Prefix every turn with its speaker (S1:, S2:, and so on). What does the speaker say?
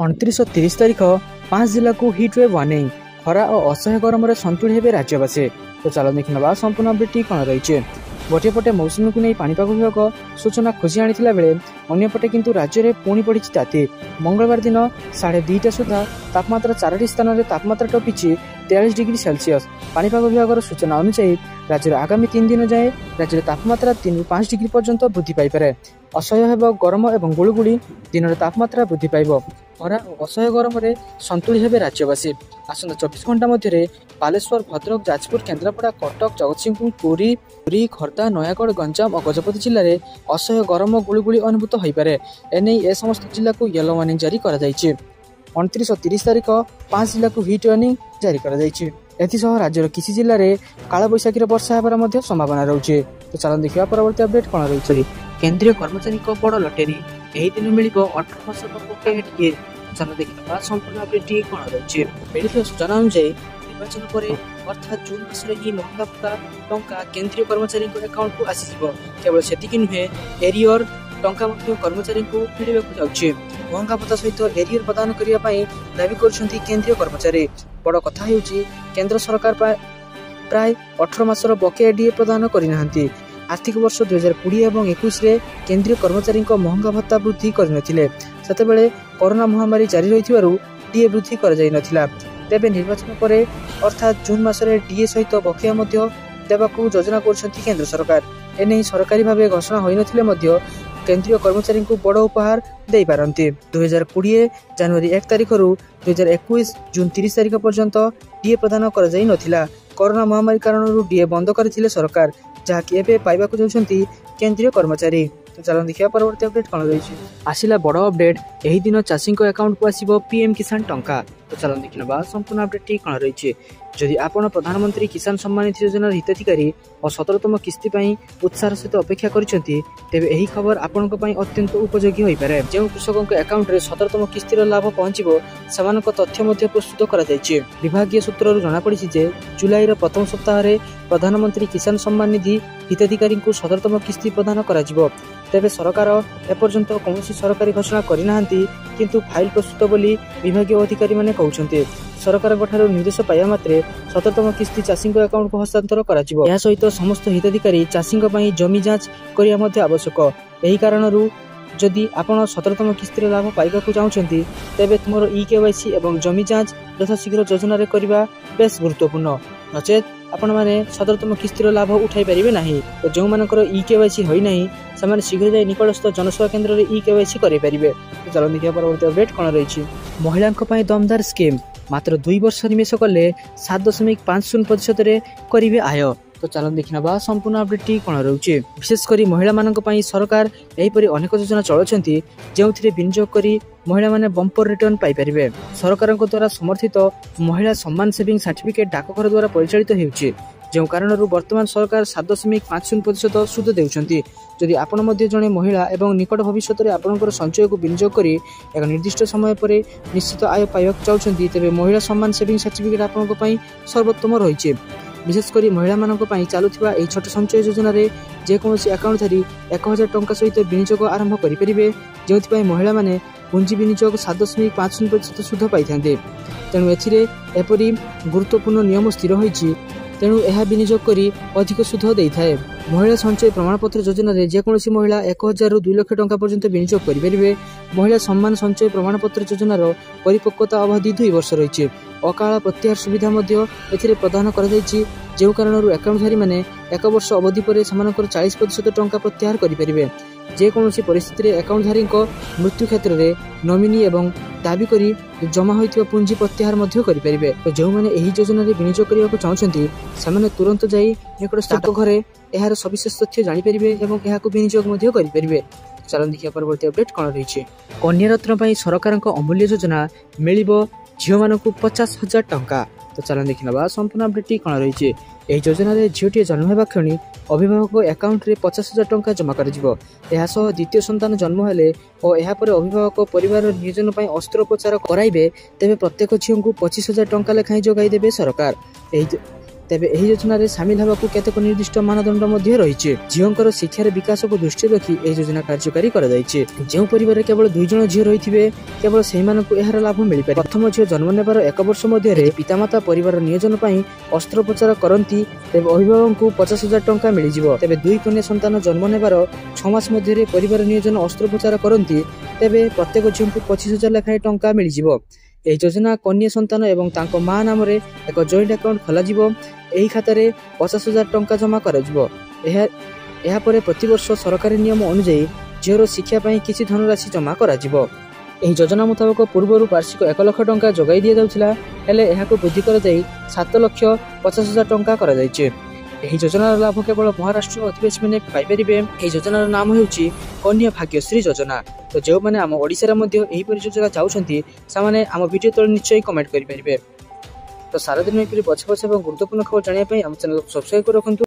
S1: 29-30 तारिख 5 जिला को हिट वेव वार्निंग खरा और असह्य गरम सन्तुली हेबे राज्यवासी। तो चलो देखा संपूर्ण अपडेट कौन रही। गोटे पटे मौसुमी को नहीं पानीपाग विभाग सूचना खोजी आनी बेले अंपटे किंतु राज्य में पुणी बढ़ी ताती। मंगलवार दिन 2:30 सुधा तापमात्रा 4टी स्थान में तापमात्रा टपी 43 डिग्री सेल्सियस। पानीपाग विभाग सूचना अनुसार राज्य आगामी 3 दिन जाए राज्य तापमात्रा 3 ରୁ 5 डिग्री पर्यंत वृद्धि पाइपे। असह्य हेब गरम और गुलुगुली दिन तापमात्रा वृद्धि पाइब। खरा और असह्य गरम सन्तुली हेबे राज्यवासी। आसंता 24 घंटा मध्य बालेश्वर, भद्रक, जाजपुर, केन्द्रापड़ा, कटक, जगतसिंहपुर, पुरी, खर्दा, नयागढ़, गंजाम और गजपति जिले में असह्य गरम और गुलुगुली अनुभूत होइपारे। एने ए समस्त जिला को येलो वार्निंग जारी करा जायछि। 29 और 30 तारिख 5 जिला को हिट वार्निंग जारी करा जायछि। एथिसह राज्यर किसी जिले में काला बैशाखी वर्षा होबार संभावना रहुछि। तो चलो देखा परवर्ती अपडेट कौन रही। केंद्रीय कर्मचारी बड़ लटेरी यही दिन मिल 18 वर्ष डीए। चलो देखा संपूर्ण अपडेट कौन रही। मिलता सूचना अनुसार निर्वाचन पर अर्थात जून मासरे ही महंगा भत्ता टंका केंद्रीय कर्मचारी अकाउंट को आसीज। केवल सेतिकी नुहे एरियर टंका कर्मचारी को मिलवाक जाउछि। महंगा भत्ता सहित एरियर प्रदान करने दावी कर केंद्रीय कर्मचारी। बड़ कथा होउछि केंद्र सरकार प्राय 18 मासर बकेया डीए प्रदान करना। आर्थिक वर्ष 2020 और 21 रे केंद्रीय कर्मचारी महंगा भत्ता वृद्धि करनथिले। सेतेबेले कोरोना महामारी जारी रहिथिबारु डीए वृद्धि कर जाय नथिला। तेबे निर्वाचन पर अर्थात जून मासरे डीए सहित बकेया मध्य देबाकू योजना करछंती केंद्र सरकार। एने सरकारी भावे घोषणा होई नथिले मध्य केंद्रीय कर्मचारी को बड़ उपहार दे पारंती। 2020 जनवरी 1 तारिख रु 2021 जून 30 तारिख पर्यंत डीए प्रदान कर जाय नथिला। कोरोना महामारी कारण डीए बंद करथिले सरकार, जहाँकि एबे पाइबाकू जाउछंती केंद्रीय कर्मचारी। तो चलो देखिए परवर्ती अपडेट कौन रही। आसिला बड़ अपडेट यही दिन चाषी अकाउंट को आसीबो पीएम किसान टंका। तो चलो देखा संपूर्ण अपडेट कौन रही। जदि आपण प्रधानमंत्री किसान सम्मान निधि योजना हिताधिकारी और 17तम किस्ती उत्साह सहित अपेक्षा करिसेंती तेबे एही खबर आपण अत्यंत उपयोगी होई पारे। जो कृषकों अकाउंट रे 17तम किस्तीर लाभ पहुंचबो समानक तथ्य मध्ये प्रस्तुत करा जायछि। विभागीय सूत्रରୁ जଣା पड़िछि जे जुलाई प्रथम सप्ताह रे प्रधानमंत्री किसान सम्मान निधि हिताधिकारी को 17तम किस्ती प्रदान करा जिवो। तेबे सरकार एपर्यंत कौन सरकारी घोषणा करिनाहांती, किंतु फाइल प्रस्तुत बोली विभागीय अधिकारी माने कहउछन्ते। सरकार निर्देश पाइबा मात्रे 17तम किस्ती चाषी अकाउंट को हस्तांतर करा जिवो। या सहित समस्त हिताधिकारी चाषी जमी जांच करिया मध्ये आवश्यक। एही कारणरू जदि आपण 17तम किस्तीर लाभ पाइबाकू चाहुछन्ती तेबे तुमरो ई-केवाईसी एवं जमी जांच यथाशीघ्र योजना रे करबा बेस गुरुत्वपूर्ण। नचेत आपण माने 17तम किस्तीर लाभ उठाई परिबे नाही। तो जो मानकर ई-केवाईसी होई नाही समान शीघ्र जाय निकटस्थ जनसेवा केंद्र रे ई-केवाईसी करि परिबे। तो चलो देखिया परवर्ती अपडेट कोन रहिछि। महिलांक पई दमदार स्कीम मात्र 2 वर्ष निवेश कले 7.50% रे करिवे आय। तो चलो देखा संपूर्ण अपडेट कौन रही। विशेषकर महिला मानक पई सरकार एहीपरि अनेक योजना चलाउछन्ती जो विनियोग करी महिला माने बंपर रिटर्न पाई परिबे। सरकार द्वारा समर्थित महिला सम्मान सेविंग सर्टिफिकेट डाकघर द्वारा परिचालित हेउछि, जो कारण वर्तमान सरकार 7.50% सुध देउछन्ती। जदि आपण मध्ये जणे महिला एवं निकट भविष्य में आपणकर संचय को विनियोग करी एक निर्दिष्ट समय पर निश्चित आय पाइबाक चाहुछन्ती तेबे महिला सम्मान सेविंग सर्टिफिकेट आपणक पई सर्वोत्तम रहिछि। विशेषकर महिला मानक पई चालुथिबा एही छोट संचय योजना रे जेकोसी अकाउंट धरी 1000 टंका सहित विनियोग आरंभ करि परिबे, जेउथि महिला माने पुंजी विनियोग 7.50% सुध पाइथान्ते। तेणु एथिरे एपरि गुरुत्वपूर्ण नियम स्थिर होइछि, तेणु यह विनियोग करी अधिक सुध देइथाए। महिला संचय प्रमाणपत्र योजना रे जेकोसी महिला 1000 ରୁ 2 लाख टंका पर्यंत विनियोग करि परिबे। महिला सम्मान संचय प्रमाणपत्र योजनार परिपक्वता अवधि 2 वर्ष रहिछि। अकाल प्रत्याहार सुविधा मध्ये एथिरे प्रदान करा जायछि, जे कारणरू अकाउंटधारी माने 1 वर्ष अवधि पर समानकर 40% टंका प्रत्याहार करि परिबे। जेकोसी परिस्थिति रे अकाउंटधारी मृत्यु क्षेत्र में नॉमिनी एवं दाबी करी जमा होइतिबा पुंजी प्रत्याहार मध्ये करि परिबे। तो जो माने एही योजना रे विनियोग करियाको चाहुछन्ती सामान्य तुरंत जाई निकटस्थ डाकघरे एहार सविशेष तथ्य जानि परिबे एवं एहाको विनियोग मध्ये करि परिबे। चलन देखिया परवर्ती अपडेट कोन रहिछि। कन्या रत्न पई सरकारक अमूल्य योजना मिलिबो झियो मानकु 50,000 टंका। तो चलन देखिनबा संपूर्ण अपडेट कोन रहिछि। एही योजना रे झियोटी जन्म हेबा क्षणी अभिभावक अकाउंट रे 50,000 टंका जमा करिजिवो। एहा सह द्वितीय संतान जन्म हेले और एहा पर अभिभावक परिवार नियोजन पई अस्त्रोपचार कराइबे तेबे प्रत्येक झियो को 25,000 टंका लेखाई जोगाई देबे सरकार। ତେବେ ଏହି ଯୋଜନାରେ ସାମିଲ ହେବାକୁ କେତେକ ନିର୍ଦ୍ଦିଷ୍ଟ ମାନଦଣ୍ଡ ମଧ୍ୟ ରହିଛି। ଝିଅଙ୍କର ଶିକ୍ଷାର ବିକାଶକୁ ଦୃଷ୍ଟିରେ ରଖି ଏହି ଯୋଜନା କାର୍ଯ୍ୟକାରୀ କରାଯାଇଛି। ଯେଉଁ ପରିବାରରେ କେବଳ 2 ଜଣ ଝିଅ ରହିଥିବେ କେବଳ ସେହିମାନଙ୍କୁ ଏହାର ଲାଭ ମିଳିପାରେ। ପ୍ରଥମ ଝିଅ ଜନ୍ମ ନେବାର 1 ବର୍ଷ ମଧ୍ୟରେ ପିତାମାତା ପରିବାର ନିୟୋଜନ ପାଇଁ ଅସ୍ତ୍ରୋପଚାର କରନ୍ତି ତେବେ ଅଭିଭାବକଙ୍କୁ 50,000 ଟଙ୍କା ମିଳିଯିବ। ତେବେ 2 କନ୍ୟା ସନ୍ତାନ ଜନ୍ମ ନେବାର 6 ମାସ ମଧ୍ୟରେ ପରିବାର ନିୟୋଜନ ଅସ୍ତ୍ରୋପଚାର କରନ୍ତି ତେବେ ପ୍ରତ୍ୟେକ ଝିଅଙ୍କୁ 25,000 ଲେଖାଏଁ ଟଙ୍କା ମିଳିଯିବ। ଏହି ଯୋଜନା କନ୍ୟା ସନ୍ତାନ ଏବଂ ତାଙ୍କ ମା ନାମରେ ଏକ ଜଏଣ୍ଟ ଆକାଉଣ୍ଟ ଖୋଲାଯିବ। ଏହି ଖାତାରେ 50,000 ଟଙ୍କା ଜମା କରାଯିବ। ଏହାପରେ ପ୍ରତିବର୍ଷ ସରକାରୀ ନିୟମ ଅନୁଯାୟୀ ଝିଅର ଶିକ୍ଷା ପାଇଁ କିଛି ଧନରାଶି ଜମା କରାଯିବ। ଏହି ଯୋଜନା ମୁତାବକ ପୂର୍ବରୁ ବାର୍ଷିକ 1 ଲକ୍ଷ ଟଙ୍କା ଯୋଗାଇ ଦିଆଯାଉଥିଲା, ହେଲେ ଏହାକୁ ବୃଦ୍ଧି କରାଯାଇ 7,50,000 ଟଙ୍କା କରାଯାଇଛି। ଏହି ଯୋଜନାର ଲାଭ କେବଳ ମହାରାଷ୍ଟ୍ର ଅଧିବାସୀମାନେ ପାଇପାରିବେ। ଏହି ଯୋଜନାର ନାମ ହେଉଛି କନ୍ୟା ଭାଗ୍ୟଶ୍ରୀ ଯୋଜନା। ତ ଯେଉଁମାନେ ଆମ ଓଡ଼ିଶାରେ ମଧ୍ୟ ଏହିପରି ଯୋଜନା ଚାହୁଁଛନ୍ତି ସେମାନେ ଆମ ଭିଡ଼ିଓ ତଳେ ନିଶ୍ଚୟ କମେଣ୍ଟ କରିପାରିବେ। ତ ସାରାଦିନ ଏପରି ବଛା ବଛା ଏବଂ ଗୁରୁତ୍ୱପୂର୍ଣ୍ଣ ଖବର ଜାଣିବା ପାଇଁ ଆମ ଚ୍ୟାନେଲକୁ ସବସ୍କ୍ରାଇବ କରି ରଖନ୍ତୁ।